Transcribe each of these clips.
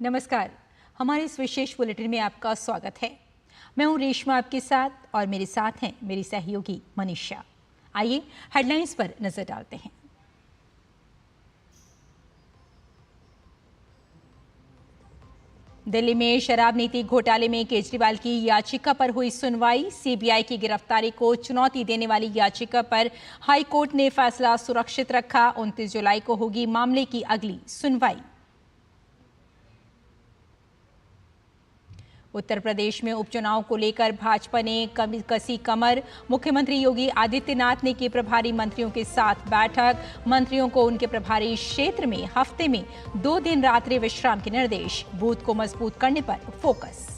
नमस्कार। हमारे इस विशेष बुलेटिन में आपका स्वागत है। मैं हूं रेशमा आपके साथ और मेरे साथ हैं मेरी सहयोगी मनीषा। आइए हेडलाइंस पर नजर डालते हैं। दिल्ली में शराब नीति घोटाले में केजरीवाल की याचिका पर हुई सुनवाई। सीबीआई की गिरफ्तारी को चुनौती देने वाली याचिका पर हाई कोर्ट ने फैसला सुरक्षित रखा। 29 जुलाई को होगी मामले की अगली सुनवाई। उत्तर प्रदेश में उपचुनाव को लेकर भाजपा ने कसी कमर। मुख्यमंत्री योगी आदित्यनाथ ने की प्रभारी मंत्रियों के साथ बैठक। मंत्रियों को उनके प्रभारी क्षेत्र में हफ्ते में 2 दिन रात्रि विश्राम के निर्देश। बूथ को मजबूत करने पर फोकस।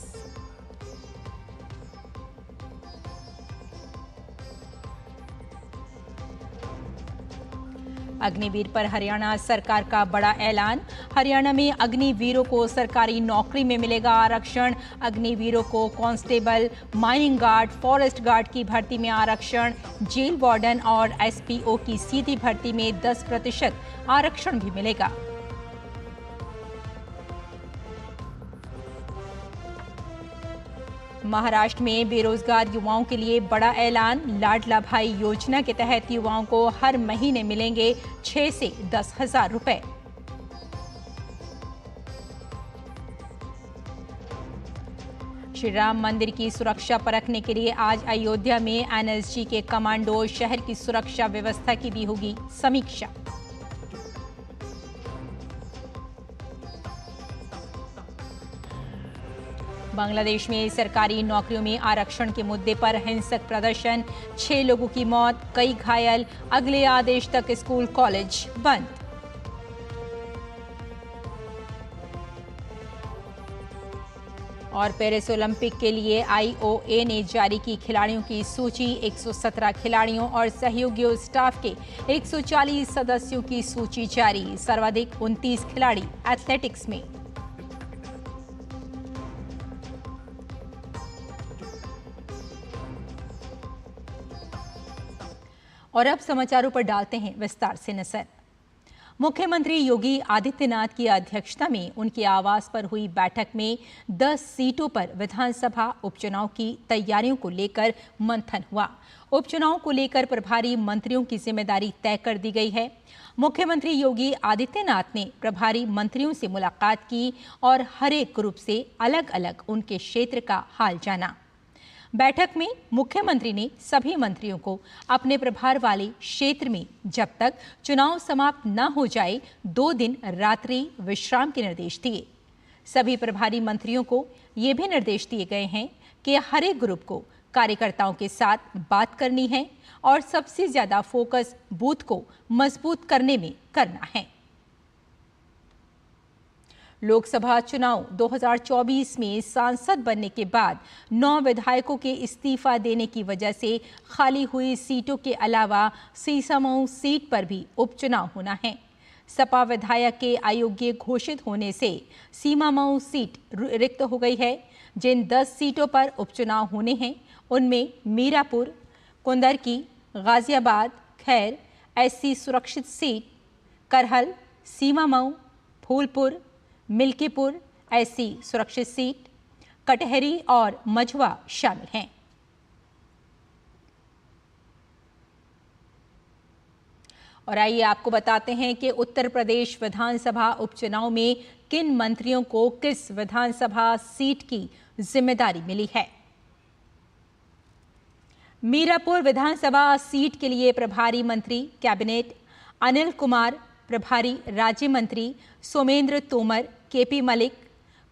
अग्निवीर पर हरियाणा सरकार का बड़ा ऐलान। हरियाणा में अग्निवीरों को सरकारी नौकरी में मिलेगा आरक्षण। अग्निवीरों को constable, mining guard, forest guard की भर्ती में आरक्षण। जेल वार्डन और एसपीओ की सीधी भर्ती में 10% आरक्षण भी मिलेगा। महाराष्ट्र में बेरोजगार युवाओं के लिए बड़ा ऐलान। लाडला भाई योजना के तहत युवाओं को हर महीने मिलेंगे 6 से 10 हजार रुपए। श्री राम मंदिर की सुरक्षा परखने के लिए आज अयोध्या में एनएसजी के कमांडो। शहर की सुरक्षा व्यवस्था की भी होगी समीक्षा। बांग्लादेश में सरकारी नौकरियों में आरक्षण के मुद्दे पर हिंसक प्रदर्शन। 6 लोगों की मौत, कई घायल। अगले आदेश तक स्कूल कॉलेज बंद। और पेरिस ओलंपिक के लिए आईओए ने जारी की खिलाड़ियों की सूची। 117 खिलाड़ियों और सहयोगियों स्टाफ के 140 सदस्यों की सूची जारी। सर्वाधिक 29 खिलाड़ी एथलेटिक्स में। और अब समाचारों पर डालते हैं विस्तार से नजर। मुख्यमंत्री योगी आदित्यनाथ की अध्यक्षता में उनके आवास पर हुई बैठक में 10 सीटों पर विधानसभा उपचुनाव की तैयारियों को लेकर मंथन हुआ। उपचुनाव को लेकर प्रभारी मंत्रियों की जिम्मेदारी तय कर दी गई है। मुख्यमंत्री योगी आदित्यनाथ ने प्रभारी मंत्रियों से मुलाकात की और हर एक ग्रुप से अलग अलग उनके क्षेत्र का हाल जाना। बैठक में मुख्यमंत्री ने सभी मंत्रियों को अपने प्रभार वाले क्षेत्र में जब तक चुनाव समाप्त न हो जाए 2 दिन रात्रि विश्राम के निर्देश दिए। सभी प्रभारी मंत्रियों को ये भी निर्देश दिए गए हैं कि हर एक ग्रुप को कार्यकर्ताओं के साथ बात करनी है और सबसे ज्यादा फोकस बूथ को मजबूत करने में करना है। लोकसभा चुनाव 2024 में सांसद बनने के बाद 9 विधायकों के इस्तीफा देने की वजह से खाली हुई सीटों के अलावा सीसामऊ सीट पर भी उपचुनाव होना है। सपा विधायक के अयोग्य घोषित होने से सीमामऊ सीट रिक्त हो गई है। जिन 10 सीटों पर उपचुनाव होने हैं उनमें मीरापुर, कुंदरकी, गाजियाबाद, खैर, एससी सुरक्षित सीट, करहल, सीमामऊ, फूलपुर, मिल्कीपुर एससी सुरक्षित सीट, कटहरी और मझवा शामिल हैं। और आइए आपको बताते हैं कि उत्तर प्रदेश विधानसभा उपचुनाव में किन मंत्रियों को किस विधानसभा सीट की जिम्मेदारी मिली है। मीरापुर विधानसभा सीट के लिए प्रभारी मंत्री कैबिनेट अनिल कुमार, प्रभारी राज्य मंत्री सोमेंद्र तोमर, केपी मलिक।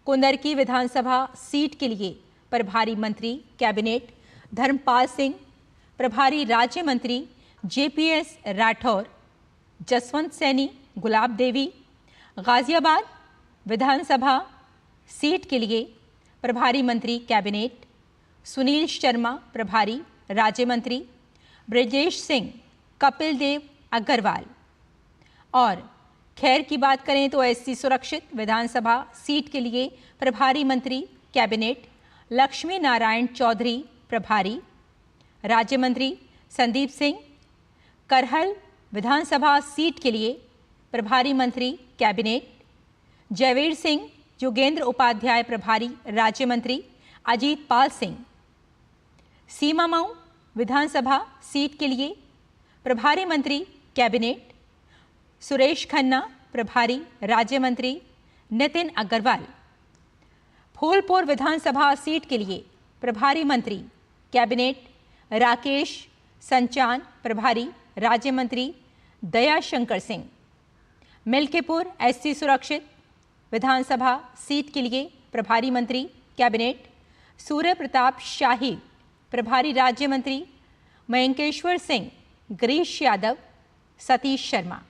कुंदरकी विधानसभा सीट के लिए प्रभारी मंत्री कैबिनेट धर्मपाल सिंह, प्रभारी राज्य मंत्री जेपीएस राठौर, जसवंत सैनी, गुलाब देवी। गाजियाबाद विधानसभा सीट के लिए प्रभारी मंत्री कैबिनेट सुनील शर्मा, प्रभारी राज्य मंत्री ब्रजेश सिंह, कपिल देव अग्रवाल। और खैर की बात करें तो एससी सुरक्षित विधानसभा सीट के लिए प्रभारी मंत्री कैबिनेट लक्ष्मी नारायण चौधरी, प्रभारी राज्य मंत्री संदीप सिंह। करहल विधानसभा सीट के लिए प्रभारी मंत्री कैबिनेट जयवीर सिंह, योगेंद्र उपाध्याय प्रभारी राज्य मंत्री, अजीत पाल सिंह सीमा मऊ विधानसभा सीट के लिए प्रभारी मंत्री कैबिनेट, सुरेश खन्ना प्रभारी राज्य मंत्री, नितिन अग्रवाल फूलपुर विधानसभा सीट के लिए प्रभारी मंत्री कैबिनेट, राकेश संचान प्रभारी राज्य मंत्री, दयाशंकर सिंह मिल्कीपुर एससी सुरक्षित विधानसभा सीट के लिए प्रभारी मंत्री कैबिनेट, सूर्य प्रताप शाही प्रभारी राज्य मंत्री, मयंकेश्वर सिंह, गिरीश यादव, सतीश शर्मा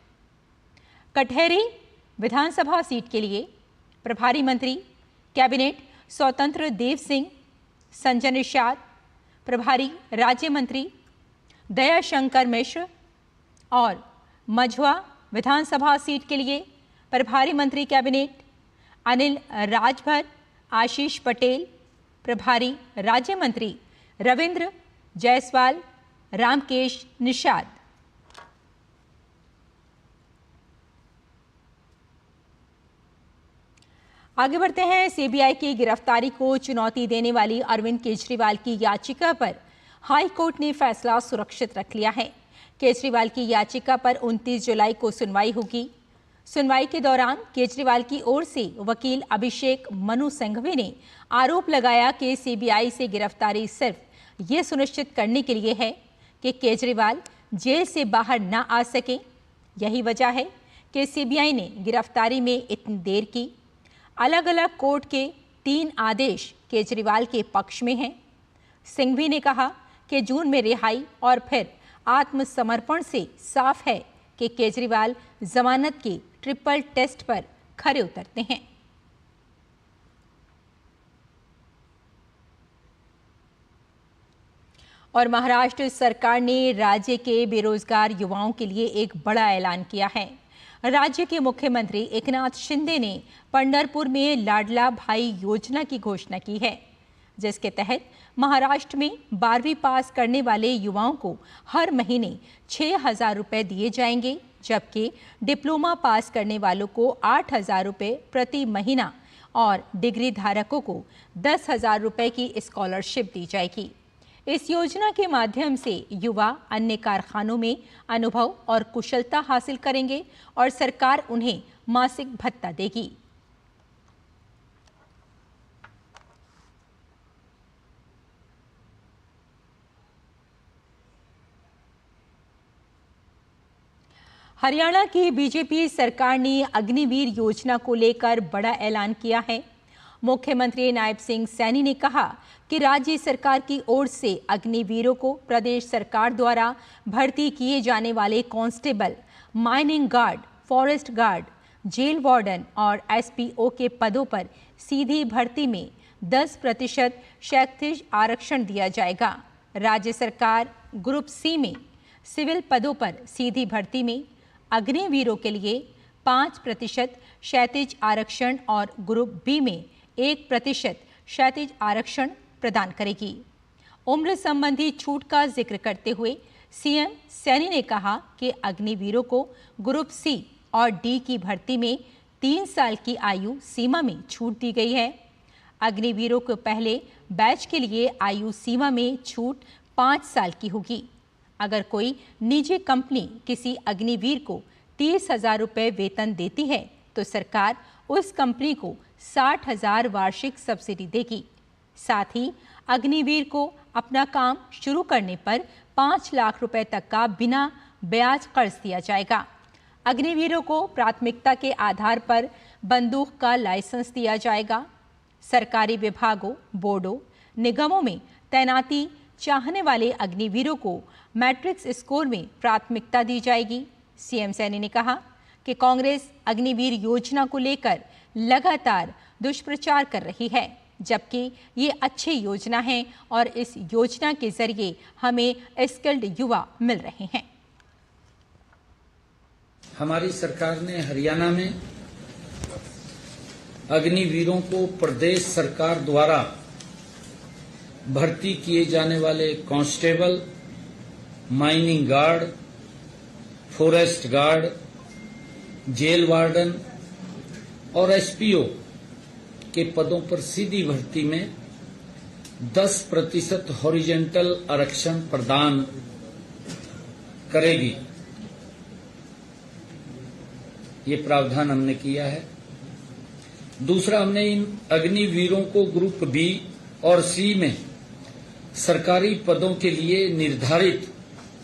कटहरी विधानसभा सीट के लिए प्रभारी मंत्री कैबिनेट, स्वतंत्र देव सिंह, संजय निषाद प्रभारी राज्य मंत्री, दयाशंकर मिश्र और मझवा विधानसभा सीट के लिए प्रभारी मंत्री कैबिनेट, अनिल राजभर, आशीष पटेल प्रभारी राज्य मंत्री, रविंद्र जायसवाल, रामकेश निषाद। आगे बढ़ते हैं। सीबीआई की गिरफ्तारी को चुनौती देने वाली अरविंद केजरीवाल की याचिका पर हाई कोर्ट ने फैसला सुरक्षित रख लिया है। केजरीवाल की याचिका पर 29 जुलाई को सुनवाई होगी। सुनवाई के दौरान केजरीवाल की ओर से वकील अभिषेक मनु सिंघवी ने आरोप लगाया कि सीबीआई से गिरफ्तारी सिर्फ ये सुनिश्चित करने के लिए है कि केजरीवाल जेल से बाहर न आ सके। यही वजह है कि सीबीआई ने गिरफ्तारी में इतनी देर की। अलग अलग कोर्ट के 3 आदेश केजरीवाल के पक्ष में हैं। सिंघवी ने कहा कि जून में रिहाई और फिर आत्मसमर्पण से साफ है कि केजरीवाल जमानत के ट्रिपल टेस्ट पर खरे उतरते हैं। और महाराष्ट्र सरकार ने राज्य के बेरोजगार युवाओं के लिए एक बड़ा ऐलान किया है। राज्य के मुख्यमंत्री एकनाथ शिंदे ने पंढरपुर में लाडला भाई योजना की घोषणा की है, जिसके तहत महाराष्ट्र में 12वीं पास करने वाले युवाओं को हर महीने 6,000 रुपए दिए जाएंगे, जबकि डिप्लोमा पास करने वालों को 8,000 रुपए प्रति महीना और डिग्री धारकों को 10,000 रुपए की स्कॉलरशिप दी जाएगी। इस योजना के माध्यम से युवा अन्य कारखानों में अनुभव और कुशलता हासिल करेंगे और सरकार उन्हें मासिक भत्ता देगी। हरियाणा की बीजेपी सरकार ने अग्निवीर योजना को लेकर बड़ा ऐलान किया है। मुख्यमंत्री नायब सिंह सैनी ने कहा कि राज्य सरकार की ओर से अग्निवीरों को प्रदेश सरकार द्वारा भर्ती किए जाने वाले constable, mining guard, forest guard, jail warden और एसपीओ के पदों पर सीधी भर्ती में 10% क्षैतिज आरक्षण दिया जाएगा। राज्य सरकार ग्रुप सी में सिविल पदों पर सीधी भर्ती में अग्निवीरों के लिए 5% क्षैतिज आरक्षण और ग्रुप बी में 1% क्षैतिज आरक्षण प्रदान करेगी। उम्र संबंधी छूट का जिक्र करते हुए सीएम सैनी ने कहा कि अग्निवीरों को ग्रुप सी और डी की भर्ती में 3 साल की आयु सीमा में छूट दी गई है। अग्निवीरों को पहले बैच के लिए आयु सीमा में छूट 5 साल की होगी। अगर कोई निजी कंपनी किसी अग्निवीर को 30,000 रुपये वेतन देती है तो सरकार उस कंपनी को 60,000 वार्षिक सब्सिडी देगी। साथ ही अग्निवीर को अपना काम शुरू करने पर 5 लाख रुपए तक का बिना ब्याज कर्ज दिया जाएगा। अग्निवीरों को प्राथमिकता के आधार पर बंदूक का लाइसेंस दिया जाएगा। सरकारी विभागों, बोर्डों, निगमों में तैनाती चाहने वाले अग्निवीरों को मैट्रिक्स स्कोर में प्राथमिकता दी जाएगी। सीएम सैनी ने कहा कि कांग्रेस अग्निवीर योजना को लेकर लगातार दुष्प्रचार कर रही है, जबकि ये अच्छी योजना है और इस योजना के जरिए हमें स्किल्ड युवा मिल रहे हैं। हमारी सरकार ने हरियाणा में अग्निवीरों को प्रदेश सरकार द्वारा भर्ती किए जाने वाले constable, mining guard, forest guard, jail warden और एसपीओ के पदों पर सीधी भर्ती में 10% हॉरिजेंटल आरक्षण प्रदान करेगी। ये प्रावधान हमने किया है। दूसरा, हमने इन अग्निवीरों को ग्रुप बी और सी में सरकारी पदों के लिए निर्धारित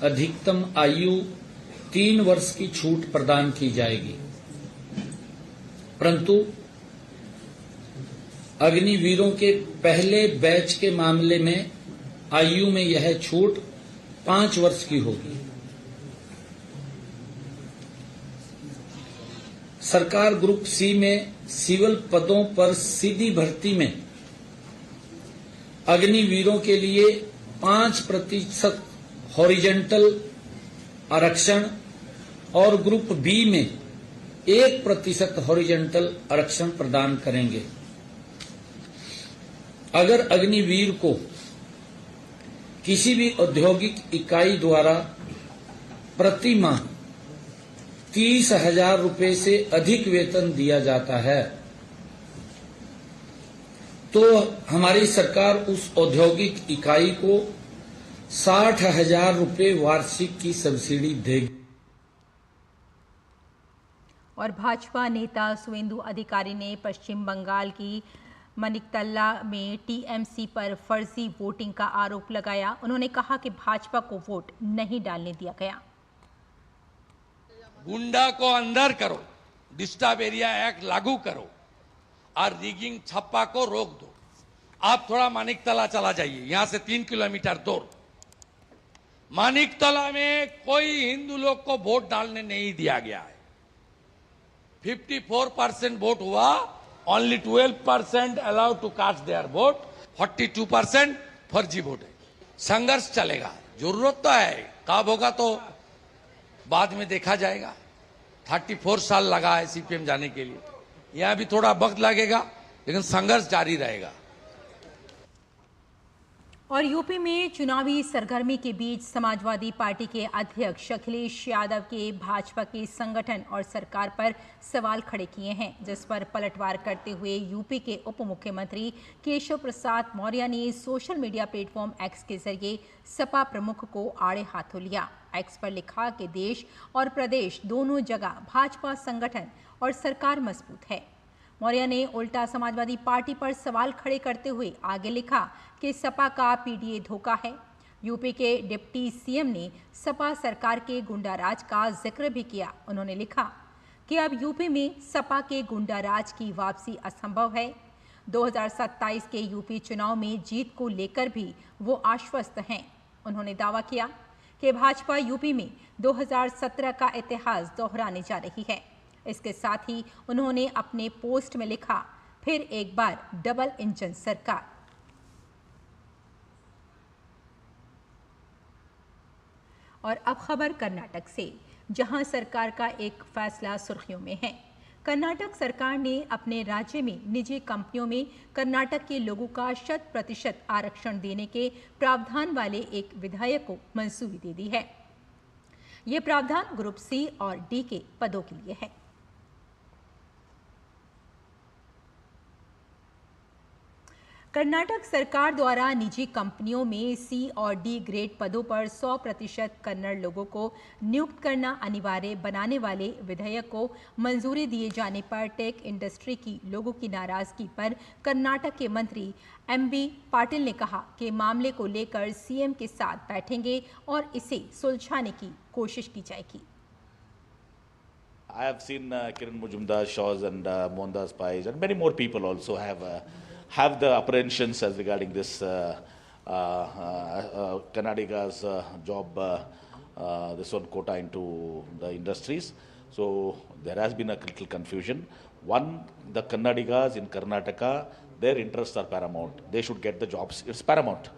अधिकतम आयु 3 वर्ष की छूट प्रदान की जाएगी, परंतु अग्निवीरों के पहले बैच के मामले में आयु में यह छूट 5 वर्ष की होगी। सरकार ग्रुप सी में सिविल पदों पर सीधी भर्ती में अग्निवीरों के लिए 5% हॉरिजेंटल आरक्षण और ग्रुप बी में 1% हॉरिजेंटल आरक्षण प्रदान करेंगे। अगर अग्निवीर को किसी भी औद्योगिक इकाई द्वारा प्रति माह 30,000 रुपये से अधिक वेतन दिया जाता है तो हमारी सरकार उस औद्योगिक इकाई को 60,000 रुपये वार्षिक की सब्सिडी देगी। और भाजपा नेता सुवेंदु अधिकारी ने पश्चिम बंगाल की मनिकतला में टीएमसी पर फर्जी वोटिंग का आरोप लगाया। उन्होंने कहा कि भाजपा को वोट नहीं डालने दिया गया। गुंडा को अंदर करो, डिस्टर्ब एरिया एक्ट लागू करो और रिगिंग छप्पा को रोक दो। आप थोड़ा मानिकतला चला जाइए, यहां से 3 किलोमीटर दूर। मानिकतला में कोई हिंदू लोग को वोट डालने नहीं दिया गया है। 54% वोट हुआ, only 12% allowed to cast their vote, 42% फर्जी वोट है। संघर्ष चलेगा, जरूरत तो है, कब होगा तो बाद में देखा जाएगा। 34 साल लगा है सीपीएम जाने के लिए, यहां भी थोड़ा वक्त लगेगा, लेकिन संघर्ष जारी रहेगा। और यूपी में चुनावी सरगर्मी के बीच समाजवादी पार्टी के अध्यक्ष अखिलेश यादव के भाजपा के संगठन और सरकार पर सवाल खड़े किए हैं, जिस पर पलटवार करते हुए यूपी के उप मुख्यमंत्री केशव प्रसाद मौर्य ने सोशल मीडिया प्लेटफॉर्म एक्स के जरिए सपा प्रमुख को आड़े हाथों लिया। एक्स पर लिखा कि देश और प्रदेश दोनों जगह भाजपा संगठन और सरकार मजबूत है। मौर्य ने उल्टा समाजवादी पार्टी पर सवाल खड़े करते हुए आगे लिखा कि सपा का पीडीए धोखा है। यूपी के डिप्टी सीएम ने सपा सरकार के गुंडाराज का जिक्र भी किया। उन्होंने लिखा कि अब यूपी में सपा के गुंडाराज की वापसी असंभव है। 2027 के यूपी चुनाव में जीत को लेकर भी वो आश्वस्त हैं। उन्होंने दावा किया कि भाजपा यूपी में 2017 का इतिहास दोहराने जा रही है। इसके साथ ही उन्होंने अपने पोस्ट में लिखा, फिर एक बार डबल इंजन सरकार। और अब खबर कर्नाटक से, जहां सरकार का एक फैसला सुर्खियों में है। कर्नाटक सरकार ने अपने राज्य में निजी कंपनियों में कर्नाटक के लोगों का 100% आरक्षण देने के प्रावधान वाले एक विधेयक को मंजूरी दे दी है। ये प्रावधान ग्रुप सी और डी के पदों के लिए है। कर्नाटक सरकार द्वारा निजी कंपनियों में सी और डी ग्रेड पदों पर 100% कन्नड़ लोगों को नियुक्त करना अनिवार्य बनाने वाले विधेयक को मंजूरी दिए जाने पर टेक इंडस्ट्री की लोगों की नाराजगी पर कर्नाटक के मंत्री एमबी पाटिल ने कहा कि मामले को लेकर सीएम के साथ बैठेंगे और इसे सुलझाने की कोशिश की जाएगी। I have seen Kiran Majumdar, Shaws and Mohandas Pais and many more people also have the apprehensions as regarding this Karnataka's job, this one quota into the industries. So there has been a little confusion. One, the Karnatakas in Karnataka, their interests are paramount. They should get the jobs. It's paramount.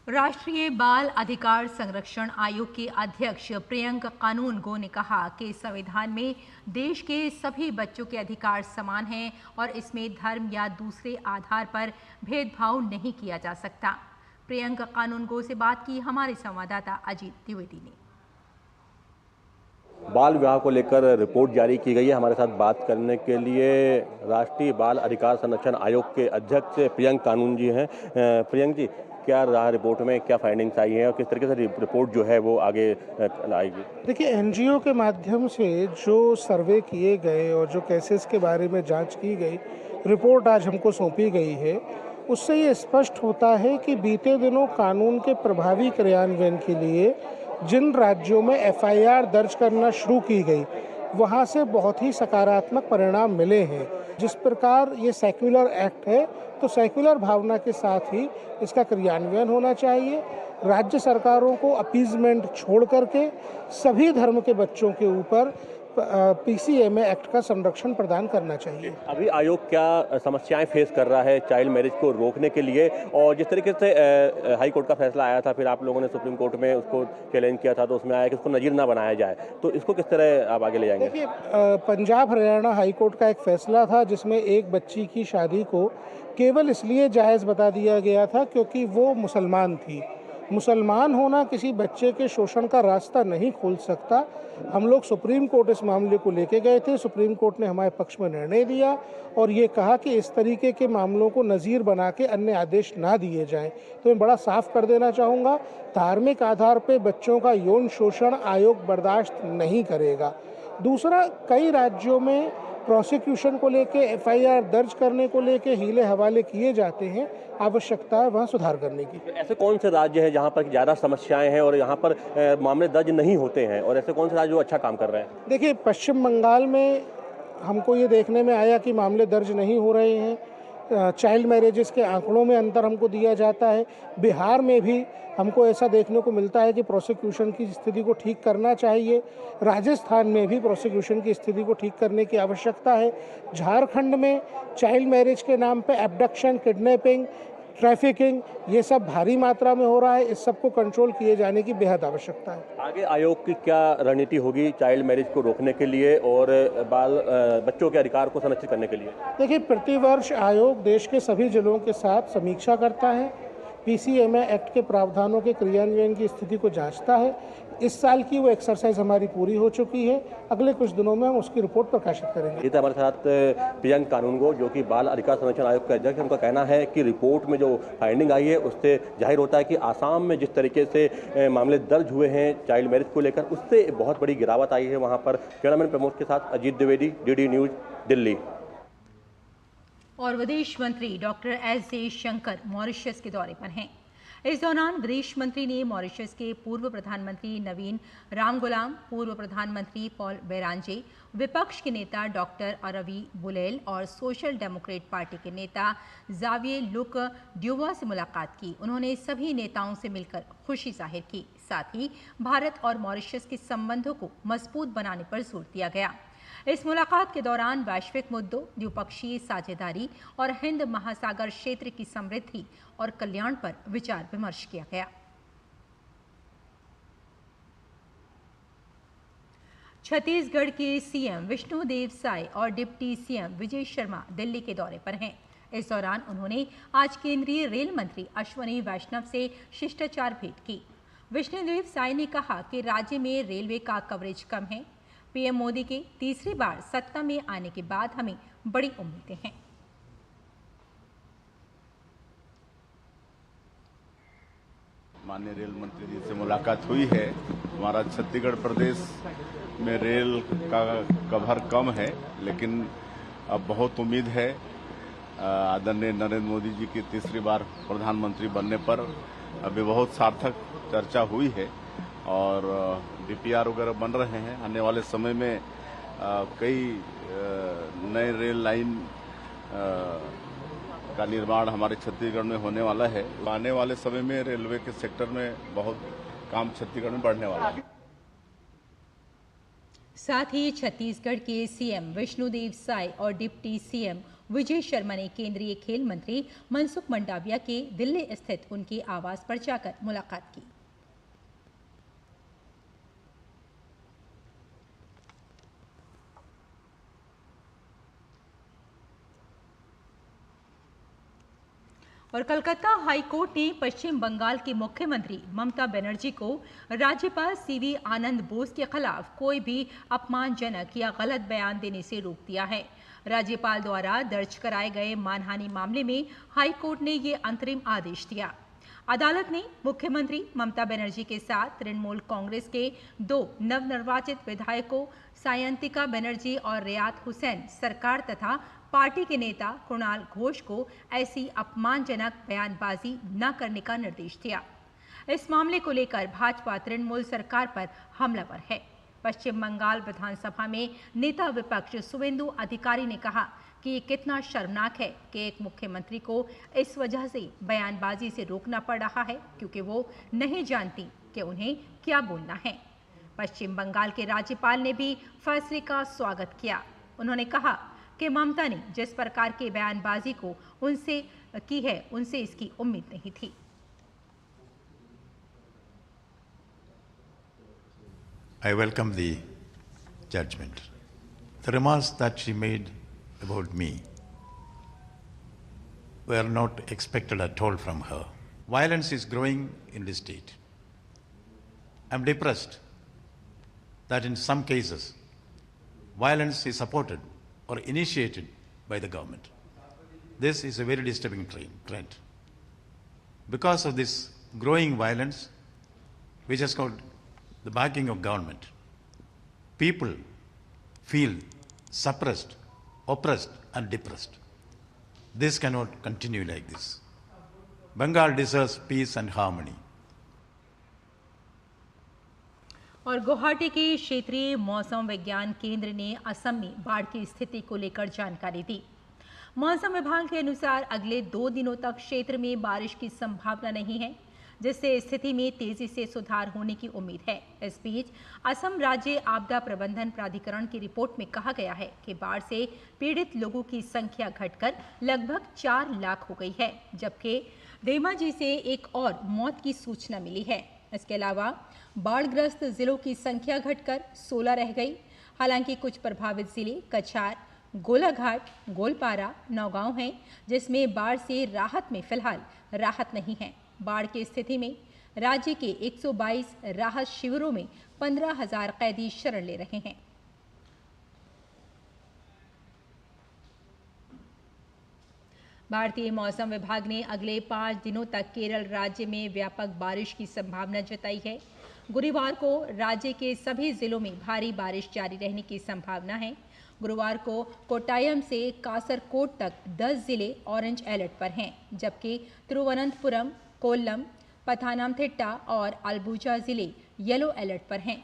राष्ट्रीय बाल अधिकार संरक्षण आयोग के अध्यक्ष प्रियंक कानूनगो ने कहा कि संविधान में देश के सभी बच्चों के अधिकार समान हैं और इसमें धर्म या दूसरे आधार पर भेदभाव नहीं किया जा सकता। प्रियंक कानूनगो से बात की हमारे संवाददाता अजीत द्विवेदी ने। बाल विवाह को लेकर रिपोर्ट जारी की गई है। हमारे साथ बात करने के लिए राष्ट्रीय बाल अधिकार संरक्षण आयोग के अध्यक्ष प्रियंक कानून जी हैं। प्रियंक जी, क्या रहा रिपोर्ट में, क्या फाइंडिंग्स आई हैं और किस तरीके से रिपोर्ट जो है वो आगे आएगी? देखिए, एनजीओ के माध्यम से जो सर्वे किए गए और जो केसेस के बारे में जांच की गई, रिपोर्ट आज हमको सौंपी गई है, उससे ये स्पष्ट होता है कि बीते दिनों कानून के प्रभावी क्रियान्वयन के लिए जिन राज्यों में एफआईआर दर्ज करना शुरू की गई, वहाँ से बहुत ही सकारात्मक परिणाम मिले हैं। जिस प्रकार ये सेक्युलर एक्ट है, तो सेक्युलर भावना के साथ ही इसका क्रियान्वयन होना चाहिए। राज्य सरकारों को अपीजमेंट छोड़ करके सभी धर्म के बच्चों के ऊपर पीसीएमए एक्ट का संरक्षण प्रदान करना चाहिए। अभी आयोग क्या समस्याएं फेस कर रहा है चाइल्ड मैरिज को रोकने के लिए, और जिस तरीके से हाई कोर्ट का फैसला आया था, फिर आप लोगों ने सुप्रीम कोर्ट में उसको चैलेंज किया था, तो उसमें आया कि उसको नजीर ना बनाया जाए, तो इसको किस तरह आप आगे ले जाएंगे? देखिए, पंजाब हरियाणा हाई कोर्ट का एक फैसला था जिसमें एक बच्ची की शादी को केवल इसलिए जायज़ बता दिया गया था क्योंकि वो मुसलमान थी। मुसलमान होना किसी बच्चे के शोषण का रास्ता नहीं खोल सकता। हम लोग सुप्रीम कोर्ट इस मामले को लेके गए थे। सुप्रीम कोर्ट ने हमारे पक्ष में निर्णय दिया और ये कहा कि इस तरीके के मामलों को नज़ीर बना के अन्य आदेश ना दिए जाएं। तो मैं बड़ा साफ कर देना चाहूँगा, धार्मिक आधार पर बच्चों का यौन शोषण आयोग बर्दाश्त नहीं करेगा। दूसरा, कई राज्यों में प्रोसिक्यूशन को लेके एफआईआर दर्ज करने को लेके हीले हवाले किए जाते हैं। आवश्यकता है वहाँ सुधार करने की। ऐसे कौन से राज्य हैं जहां पर ज़्यादा समस्याएं हैं और यहां पर मामले दर्ज नहीं होते हैं, और ऐसे कौन से राज्य जो अच्छा काम कर रहे हैं? देखिए, पश्चिम बंगाल में हमको ये देखने में आया कि मामले दर्ज नहीं हो रहे हैं। चाइल्ड मैरिजेस के आंकड़ों में अंतर हमको दिया जाता है। बिहार में भी हमको ऐसा देखने को मिलता है कि प्रोसिक्यूशन की स्थिति को ठीक करना चाहिए। राजस्थान में भी प्रोसिक्यूशन की स्थिति को ठीक करने की आवश्यकता है। झारखंड में चाइल्ड मैरिज के नाम पे एब्डक्शन, किडनैपिंग, ट्रैफिकिंग, ये सब भारी मात्रा में हो रहा है। इस सब को कंट्रोल किए जाने की बेहद आवश्यकता है। आगे आयोग की क्या रणनीति होगी चाइल्ड मैरिज को रोकने के लिए और बच्चों के अधिकार को सुनिश्चित करने के लिए? देखिए, प्रतिवर्ष आयोग देश के सभी जिलों के साथ समीक्षा करता है, पीसीएमए एक्ट के प्रावधानों के क्रियान्वयन की स्थिति को जांचता है। इस साल की वो एक्सरसाइज हमारी पूरी हो चुकी है। अगले कुछ दिनों में हम उसकी रिपोर्ट प्रकाशित करेंगे। ये हमारे साथ प्रियंक कानूनगो, जो कि बाल अधिकार संरक्षण आयोग के अध्यक्ष, उनका कहना है कि रिपोर्ट में जो फाइंडिंग आई है उससे जाहिर होता है कि आसाम में जिस तरीके से मामले दर्ज हुए हैं चाइल्ड मैरिज को लेकर, उससे बहुत बड़ी गिरावट आई है वहाँ पर। कैमरामैन प्रमोद के साथ अजीत द्विवेदी, डीडी न्यूज, दिल्ली। और विदेश मंत्री डॉक्टर एस जयशंकर मॉरिशस के दौरे पर हैं। इस दौरान विदेश मंत्री ने मॉरिशस के पूर्व प्रधानमंत्री नवीन रामगुलाम, पूर्व प्रधानमंत्री पॉल बेरांजे, विपक्ष के नेता डॉक्टर अरवी बुलेल और सोशल डेमोक्रेट पार्टी के नेता जावियर लुक ड्यूवा से मुलाकात की। उन्होंने सभी नेताओं से मिलकर खुशी जाहिर की। साथ ही भारत और मॉरिशस के संबंधों को मजबूत बनाने पर जोर दिया गया। इस मुलाकात के दौरान वैश्विक मुद्दों, द्विपक्षीय साझेदारी और हिंद महासागर क्षेत्र की समृद्धि और कल्याण पर विचार विमर्श किया गया। छत्तीसगढ़ के सीएम विष्णुदेव साय और डिप्टी सीएम विजय शर्मा दिल्ली के दौरे पर हैं। इस दौरान उन्होंने आज केंद्रीय रेल मंत्री अश्वनी वैष्णव से शिष्टाचार भेंट की। विष्णुदेव साय ने कहा कि राज्य में रेलवे का कवरेज कम है। पीएम मोदी के तीसरी बार सत्ता में आने के बाद हमें बड़ी उम्मीदें हैं। माननीय रेल मंत्री जी से मुलाकात हुई है। हमारा छत्तीसगढ़ प्रदेश में रेल का कवर कम है, लेकिन अब बहुत उम्मीद है। आदरणीय नरेंद्र मोदी जी की तीसरी बार प्रधानमंत्री बनने पर अभी बहुत सार्थक चर्चा हुई है और डीपीआर वगैरह बन रहे हैं। आने वाले समय में कई नए रेल लाइन का निर्माण हमारे छत्तीसगढ़ में होने वाला है। आने वाले समय में रेलवे के सेक्टर में बहुत काम छत्तीसगढ़ में बढ़ने वाला है। साथ ही छत्तीसगढ़ के सीएम विष्णुदेव साय और डिप्टी सीएम विजय शर्मा ने केंद्रीय खेल मंत्री मनसुख मंडाविया के दिल्ली स्थित उनके आवास पर जाकर मुलाकात की। और कलकत्ता हाई कोर्ट ने पश्चिम बंगाल की मुख्यमंत्री ममता बनर्जी को राज्यपाल सीवी आनंद बोस के खिलाफ कोई भी अपमानजनक या गलत बयान देने से रोक दिया है। राज्यपाल द्वारा दर्ज कराए गए मानहानि मामले में हाई कोर्ट ने ये अंतरिम आदेश दिया। अदालत ने मुख्यमंत्री ममता बनर्जी के साथ तृणमूल कांग्रेस के 2 नवनिर्वाचित विधायकों सायंतिका बनर्जी और रियात हुसैन सरकार तथा पार्टी के नेता कुणाल घोष को ऐसी अपमानजनक बयानबाजी न करने का निर्देश दिया। इस मामले को लेकर भाजपा तृणमूल सरकार पर हमलावर है। पश्चिम बंगाल विधानसभा में नेता विपक्ष शुवेंदु अधिकारी ने कहा कि ये कितना शर्मनाक है कि एक मुख्यमंत्री को इस वजह से बयानबाजी से रोकना पड़ रहा है क्योंकि वो नहीं जानती कि उन्हें क्या बोलना है। पश्चिम बंगाल के राज्यपाल ने भी फैसले का स्वागत किया। उन्होंने कहा कि ममता ने जिस प्रकार की बयानबाजी को उनसे की है उनसे इसकी उम्मीद नहीं थी। I welcome the judgment. The remarks that she made about me were not expected at all from her. Violence is growing in this state. I'm depressed that in some cases violence is supported or initiated by the government. This is a very disturbing trend. Because of this growing violence, which has got the backing of government, people feel suppressed, oppressed and depressed. This cannot continue like this. Bengal deserves peace and harmony. और गुवाहाटी के क्षेत्रीय मौसम विज्ञान केंद्र ने असम में बाढ़ की स्थिति को लेकर जानकारी दी। मौसम विभाग के अनुसार अगले 2 दिनों तक क्षेत्र में बारिश की संभावना नहीं है, जिससे स्थिति में तेजी से सुधार होने की उम्मीद है। इस बीच असम राज्य आपदा प्रबंधन प्राधिकरण की रिपोर्ट में कहा गया है कि बाढ़ से पीड़ित लोगों की संख्या घटकर लगभग 4 लाख हो गई है, जबकि धेमाजी से एक और मौत की सूचना मिली है। इसके अलावा बाढ़ग्रस्त जिलों की संख्या घटकर 16 रह गई। हालांकि कुछ प्रभावित जिले कछार, गोलाघाट, गोलपारा, नौगांव हैं, जिसमें बाढ़ से राहत में फिलहाल राहत नहीं है। बाढ़ की स्थिति में राज्य के 122 राहत शिविरों में 15,000 कैदी शरण ले रहे हैं। भारतीय मौसम विभाग ने अगले 5 दिनों तक केरल राज्य में व्यापक बारिश की संभावना जताई है। गुरुवार को राज्य के सभी जिलों में भारी बारिश जारी रहने की संभावना है। गुरुवार को कोट्टायम से कासरकोड तक 10 जिले ऑरेंज अलर्ट पर हैं, जबकि तिरुवनंतपुरम, कोल्लम, पथानमथिट्टा और अलबुजा जिले येलो अलर्ट पर हैं।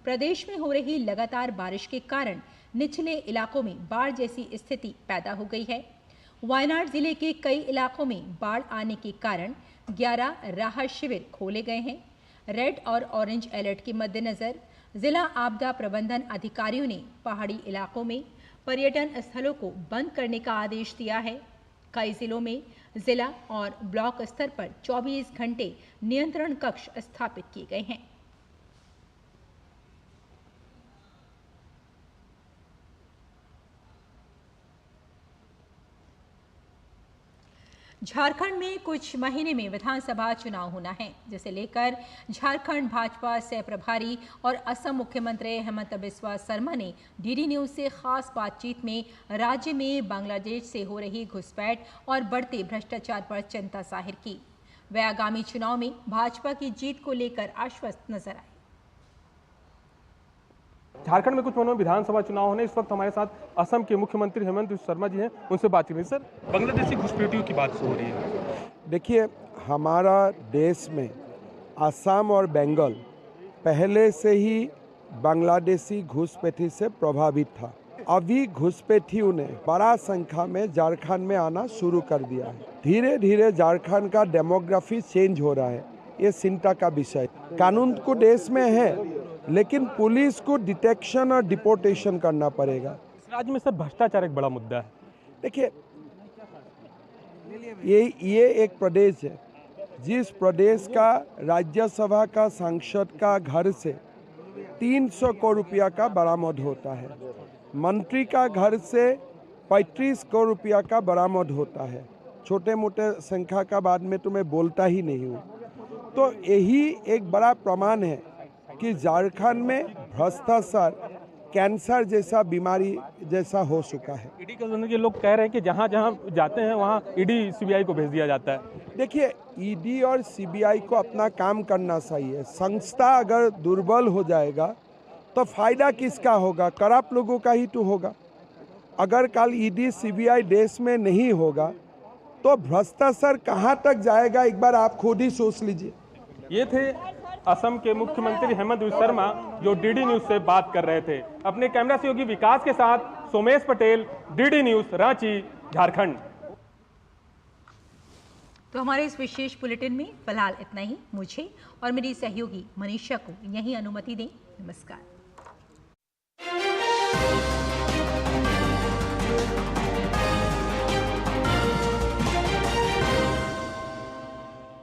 प्रदेश में हो रही लगातार बारिश के कारण निचले इलाकों में बाढ़ जैसी स्थिति पैदा हो गई है। वायनाड जिले के कई इलाकों में बाढ़ आने के कारण 11 राहत शिविर खोले गए हैं। रेड और ऑरेंज अलर्ट के मद्देनजर जिला आपदा प्रबंधन अधिकारियों ने पहाड़ी इलाकों में पर्यटन स्थलों को बंद करने का आदेश दिया है। कई जिलों में जिला और ब्लॉक स्तर पर 24 घंटे नियंत्रण कक्ष स्थापित किए गए हैं। झारखंड में कुछ महीने में विधानसभा चुनाव होना है, जिसे लेकर झारखंड भाजपा सह प्रभारी और असम मुख्यमंत्री हेमंत बिस्वा शर्मा ने डीडी न्यूज से खास बातचीत में राज्य में बांग्लादेश से हो रही घुसपैठ और बढ़ते भ्रष्टाचार पर चिंता जाहिर की। वे आगामी चुनाव में भाजपा की जीत को लेकर आश्वस्त नजर आए। झारखंड में कुछ महीनों में विधानसभा चुनाव होने, इस वक्त हमारे साथ असम के मुख्यमंत्री हेमंत बिस्वा शर्मा जी हैं, उनसे बात करेंगे। सर, बांग्लादेशी घुसपैठियों की बात हो रही है। देखिए, हमारा देश में असम और बंगाल पहले से ही बांग्लादेशी घुसपैठी से प्रभावित था। अभी घुसपैठियों ने बड़ा संख्या में झारखंड में आना शुरू कर दिया है। धीरे धीरे झारखंड का डेमोग्राफी चेंज हो रहा है, ये चिंता का विषय। कानून को देश में है, लेकिन पुलिस को डिटेक्शन और डिपोर्टेशन करना पड़ेगा। इस राज्य में सर भ्रष्टाचार एक बड़ा मुद्दा है। देखिए, ये एक प्रदेश है जिस प्रदेश का राज्यसभा का सांसद का घर से 300 करोड़ रुपया का बरामद होता है, मंत्री का घर से 35 करोड़ रुपया का बरामद होता है, छोटे मोटे संख्या का बाद में तो मैं बोलता ही नहीं हूँ। तो यही एक बड़ा प्रमाण है कि झारखंड में भ्रष्टाचार कैंसर जैसा बीमारी जैसा हो चुका है। ईडी के लोग कह रहे हैं कि जहाँ जहाँ जाते हैं वहाँ ईडी सीबीआई को भेज दिया जाता है। देखिए, ईडी और सीबीआई को अपना काम करना चाहिए। संस्था अगर दुर्बल हो जाएगा तो फायदा किसका होगा? करप्ट लोगों का ही तो होगा। अगर कल ईडी सीबीआई देश में नहीं होगा तो भ्रष्टाचार कहाँ तक जाएगा, एक बार आप खुद ही सोच लीजिए। ये थे असम के मुख्यमंत्री हेमंत बिस्वा शर्मा जो डीडी न्यूज से बात कर रहे थे। अपने कैमरा सहयोगी विकास के साथ सोमेश पटेल, डीडी न्यूज, रांची, झारखंड। तो हमारे इस विशेष बुलेटिन में फिलहाल इतना ही। मुझे और मेरी सहयोगी मनीषा को यहीं अनुमति दें। नमस्कार।